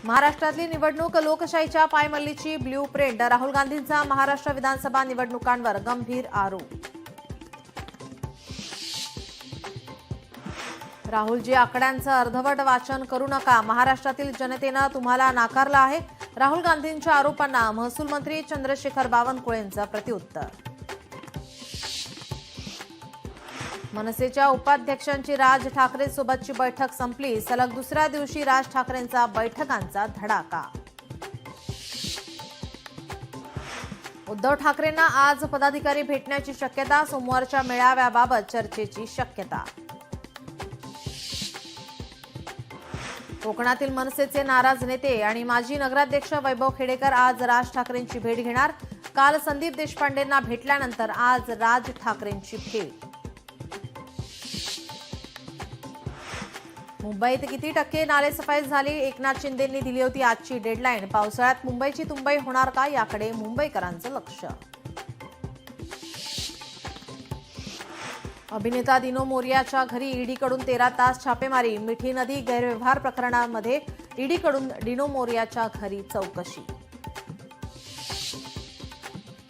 महाराष्ट्रातली निवडणूक लोकशाहीच्या पायमल्लीची ब्ल्यूप्रिंट. राहुल गांधींचा महाराष्ट्र विधानसभा निवडणुकांवर गंभीर आरोप. राहुलजी, आकड्यांचं अर्धवट वाचन करू नका. महाराष्ट्रातील जनतेनं तुम्हाला नाकारलं आहे. राहुल गांधींच्या आरोपांना महसूल मंत्री चंद्रशेखर बावनकुळेंचं प्रत्युत्तर. मनसेच्या उपाध्यक्षांची राज ठाकरे सोबतची बैठक संपली. सलग दुसऱ्या दिवशी राज ठाकरेंचा बैठकांचा धडाका. उद्धव ठाकरेंना आज पदाधिकारी भेटण्याची शक्यता. सोमवारच्या मेळाव्याबाबत चर्चेची शक्यता. कोकणातील मनसेचे नाराज नेते आणि माजी नगराध्यक्ष वैभव खेडेकर आज राज ठाकरेंची भेट घेणार. काल संदीप देशपांडेंना भेटल्यानंतर आज राज ठाकरेंची भेट. मुंबईत किती टक्के नालेसफाई झाली? एकनाथ शिंदेंनी दिली होती आजची डेडलाईन. पावसाळ्यात मुंबईची तुंबई होणार का, याकडे मुंबईकरांचं लक्ष. अभिनेता दिनो मोरियाच्या घरी ईडीकडून 13 तास छापेमारी. मिठी नदी गैरव्यवहार प्रकरणामध्ये ईडीकडून दिनो मोरियाच्या घरी चौकशी.